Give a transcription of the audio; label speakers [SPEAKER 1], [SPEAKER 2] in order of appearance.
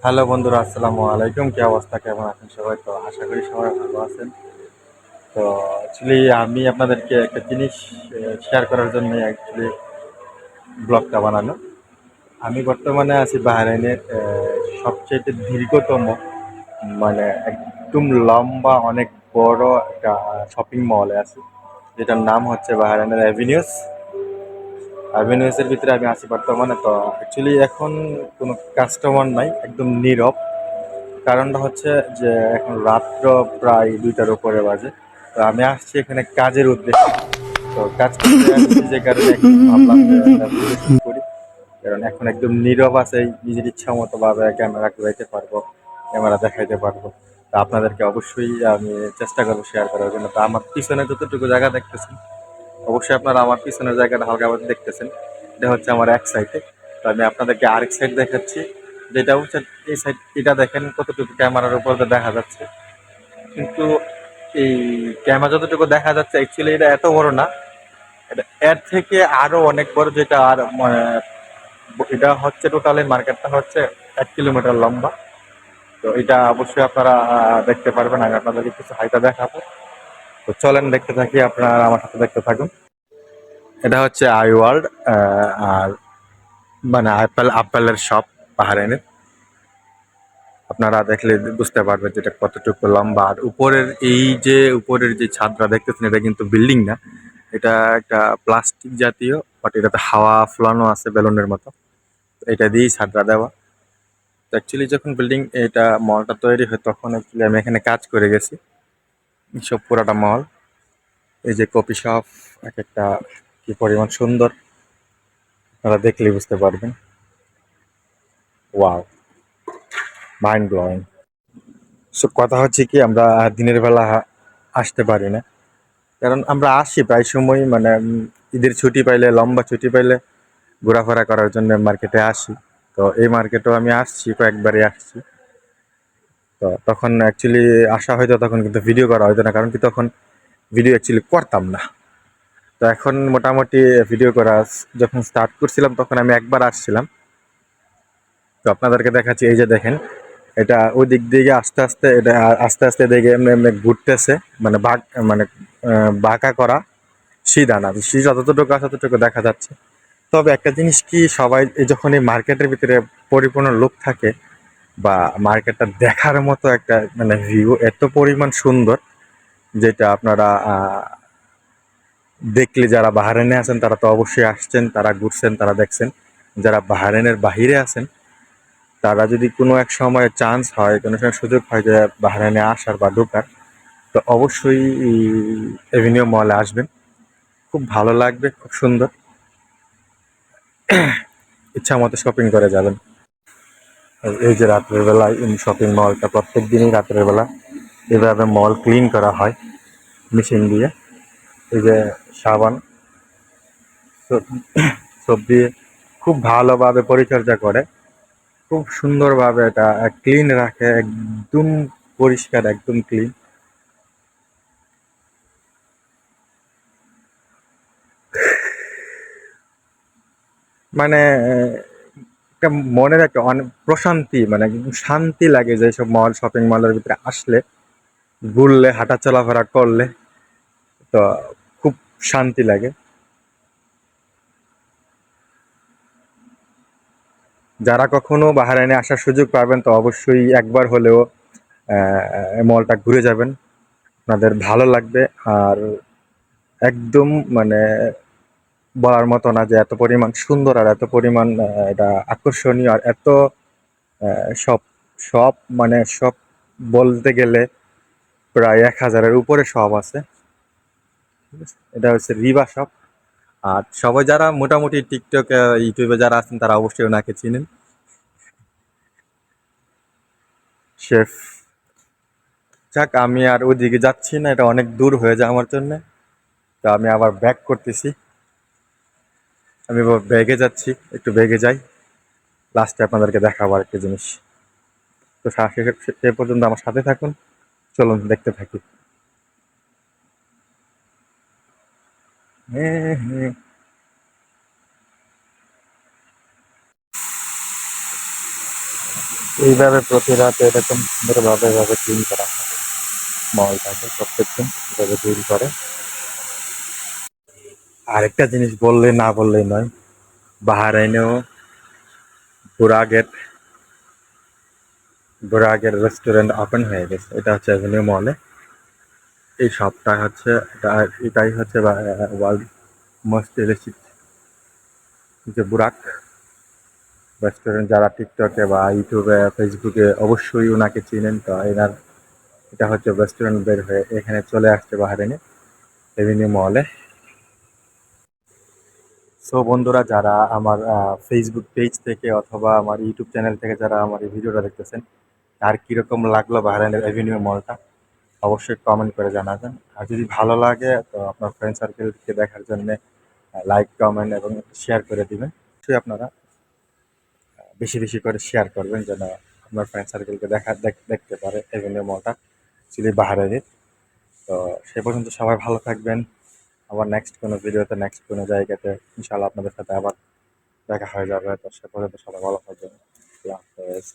[SPEAKER 1] Hello বন্ধুরা, আসসালামু আলাইকুম। কি অবস্থা, কেমন আছেন সবাই? তো আশা করি সবাই ভালো আছেন। তো অ্যাকচুয়ালি আমি আপনাদেরকে একটা জিনিস শেয়ার করার জন্য অ্যাকচুয়ালি ব্লগটা বানানো। আমি বর্তমানে আছি বাহরাইনের সবচেয়ে দীর্ঘতম, মানে একদম লম্বা অনেক বড় একটা শপিং মলে আছি, যেটার নাম হচ্ছে বাহরাইনের অ্যাভিনিউসের ভিতরে আমি আছি বর্তমানে। তো অ্যাকচুয়ালি এখন কোনো কাস্টমার নাই, একদম নীরব। কারণটা হচ্ছে যে এখন রাত্র প্রায় 2টার উপরে বাজে। তো আমি আসছি এখানে কাজের উদ্দেশ্যে। তো কাজ করতে আসছি, যে কারণে একটু ভাবলাম যে একটা ভিডিও শুট করি। কারণ এখন একদম নীরব আছে, নিজের ইচ্ছা মতো ভাবে ক্যামেরা ঘুরাইতে পারবো, ক্যামেরা দেখাইতে পারবো। তা আপনাদেরকে অবশ্যই আমি চেষ্টা করবো শেয়ার করার জন্য। তো আমার পিছনে যতটুকু জায়গা দেখতেছেন, অবশ্যই আপনারা আমার পিছনের জায়গাটা হালকা দেখতেছেন। এটা হচ্ছে আমার এক সাইডে। তো আমি আপনাদেরকে আরেক সাইড দেখাচ্ছি, যেটা হচ্ছে এই সাইড। এটা দেখেন কতটুকু ক্যামেরার উপর দিয়ে দেখা যাচ্ছে, কিন্তু এই ক্যামেরা যতটুকু দেখা যাচ্ছে অ্যাকচুয়ালি এটা এত বড় না, এটা এর থেকে আরো অনেক বড়। যেটা আর এটা হচ্ছে টোটালি মার্কেটটা হচ্ছে 1 কিলোমিটার লম্বা। তো এটা অবশ্যই আপনারা দেখতে পারবেন। আমি আপনাদেরকে কিছু হাইটা দেখাবো। তো চলেন দেখতে থাকি, আপনারা আমার সাথে দেখতে থাকুন। এটা হচ্ছে আই ওয়ার্ল্ড, আর মানে আপেলের শপ বাহরাইনের। আপনারা দেখলে বুঝতে পারবেন যেটা কতটুকু লম্বা। আর উপরের যে ছাদটা দেখতেছেন, এটা কিন্তু বিল্ডিং না, এটা একটা প্লাস্টিক জাতীয়, বাট এটাতে হাওয়া ফোলানো আছে বেলুনের মতো। এটা দিয়েই ছাদটা দেওয়া। তো অ্যাকচুয়ালি যখন এটা মলটা তৈরি হয়, তখন অ্যাকচুয়ালি আমি এখানে কাজ করে গেছি। সব পুরাটা মল, এই যে কপি শপ, এক একটা কি পরিমাণ সুন্দর, আপনারা দেখলেই বুঝতে পারবেন। Wow, mind blowing. সো কথা হচ্ছে কি, আমরা দিনের বেলা আসতে পারি না। কারণ আমরা আসি প্রায় সময়, মানে ঈদের ছুটি পাইলে, লম্বা ছুটি পাইলে ঘোরাফেরা করার জন্য মার্কেটে আসি। তো এই মার্কেটেও আমি আসছি, কয়েকবারই আসছি। তো তখন অ্যাকচুয়ালি আসা হয়তো, তখন কিন্তু ভিডিও করা হয়তো না, কারণ কি তখন ভিডিও অ্যাকচুয়ালি করতাম না। তো এখন মোটামুটি ভিডিও করা যখন স্টার্ট করছিলাম, তখন আমি একবার আসছিলাম। তো আপনাদেরকে দেখাচ্ছি, এই যে দেখেন, এটা ওই দিক দিকে আস্তে আস্তে, এটা আস্তে আস্তে দেখে এমনি এমনি ঘুরতেছে, মানে মানে বাঁকা করা সিধা না, সিধা যতটুকু আছে ততটুকু দেখা যাচ্ছে। তবে একটা জিনিস কি, সবাই যখন এই মার্কেটের ভিতরে পরিপূর্ণ লোক থাকে, বা মার্কেটটা দেখার মতো একটা মানে ভিউ এত পরিমাণ সুন্দর, যেটা আপনারা দেখলে, যারা বাহরাইনে আছেন তারা তো অবশ্যই আসছেন, তারা ঘুরছেন, তারা দেখছেন। যারা বাহরাইনের বাহিরে আছেন, তারা যদি কোনো এক সময় চান্স হয়, কোনো সময় সুযোগ হয় যে বাহরাইনে আসার বা ঢোকার, তো অবশ্যই এভিনিউ মলে আসবেন। খুব ভালো লাগবে, খুব সুন্দর, ইচ্ছা মতো শপিং করে যাবেন। এই যে রাত্রের বেলায় শপিং মলটা, প্রত্যেক দিনই রাত্রের বেলা এভাবে মল ক্লিন করা হয় মেশিন দিয়ে। এই যে সাবান, সব দিয়ে খুব ভালোভাবে পরিচর্যা করে, খুব সুন্দরভাবে এটা ক্লিন রাখে, একদম পরিষ্কার, একদম ক্লিন। মানে একটা মনের একটা অনেক প্রশান্তি, মানে একদম শান্তি লাগে যে সব শপিং মলের ভিতরে আসলে, ঘুরলে, হাঁটা চলাফেরা করলে, তো খুব শান্তি লাগে। যারা কখনো বাহরাইনে আসার সুযোগ পাবেন, তো অবশ্যই একবার হলেও মলটা ঘুরে যাবেন, আপনাদের ভালো লাগবে। আর একদম মানে বলার মতো না যে এত পরিমাণ সুন্দর, আর এত পরিমাণ এটা আকর্ষণীয়, আর এত সব সব মানে সব বলতে গেলে প্রায় 1000-এর উপরে শপ আছে। ঠিক আছে? এটা হচ্ছে রিবা শপ। আর সবাই যারা মোটামুটি টিকটক, ইউটিউবে যারা আছেন, তারা অবশ্যই ওনাকে চিনেন, শেফ। যাক, আমি আর ওইদিকে যাচ্ছি না, এটা অনেক দূর হয়ে যায় আমার জন্য। তো আমি আবার ব্যাক করতেছি। আমি ব্যাগে যাচ্ছি, একটু ব্যাগে যাই, লাস্টে আপনাদেরকে দেখাবো আরেকটা জিনিস। তো সে পর্যন্ত আমার সাথে থাকুন, চলুন দেখতে থাকি। হ্যাঁ, হ্যাঁ। এইভাবে প্রতি রাতে এরকম সুন্দরভাবে এভাবে ক্লিন করা হয় মলটাকে প্রত্যেকদিন এভাবে ক্লিন করে। আরেকটা জিনিস বললে না বললেই নয়, বাহরাইনেও বুরাগের বুরাগের রেস্টুরেন্ট ওপেন হয়ে গেছে। এটা হচ্ছে অ্যাভিনিউ মলে। এই শপটা হচ্ছে এটাই হচ্ছে ওয়ার্ল্ড মোস্ট এলিসিট যে বুরাক রেস্টুরেন্ট। যারা টিকটকে বা ইউটিউবে ফেসবুকে অবশ্যই ওনাকে চিনেন, তো এনার এটা হচ্ছে রেস্টুরেন্ট বের হয়ে এখানে চলে আসছে বাহরাইনে এভিনিউ মলে। সো বন্ধুরা, যারা আমার ফেসবুক পেজ থেকে অথবা আমার ইউটিউব চ্যানেল থেকে যারা আমার এই ভিডিওটা দেখতেছেন, আর কীরকম লাগলো বাহরাইনের এভিনিউ মলটা অবশ্যই কমেন্ট করে জানাবেন। আর যদি ভালো লাগে তো আপনার ফ্রেন্ড সার্কেলকে দেখার জন্য লাইক কমেন্ট এবং শেয়ার করে দিবেন। অবশ্যই আপনারা বেশি বেশি করে শেয়ার করবেন যেন আপনার ফ্রেন্ড সার্কেলকে দেখতে পারে এভিনিউ মলটা অ্যাকচুয়ালি বাহরাইনের। তো সে পর্যন্ত সবাই ভালো থাকবেন। আবার নেক্সট কোনো ভিডিওতে নেক্সট কোনো জায়গাতে ইনশাআল্লাহ আপনাদের সাথে আবার দেখা হয়ে যাবে। তো সে পর্যন্ত সবাই ভালো থাকবেন। আল্লাহ হাফেজ।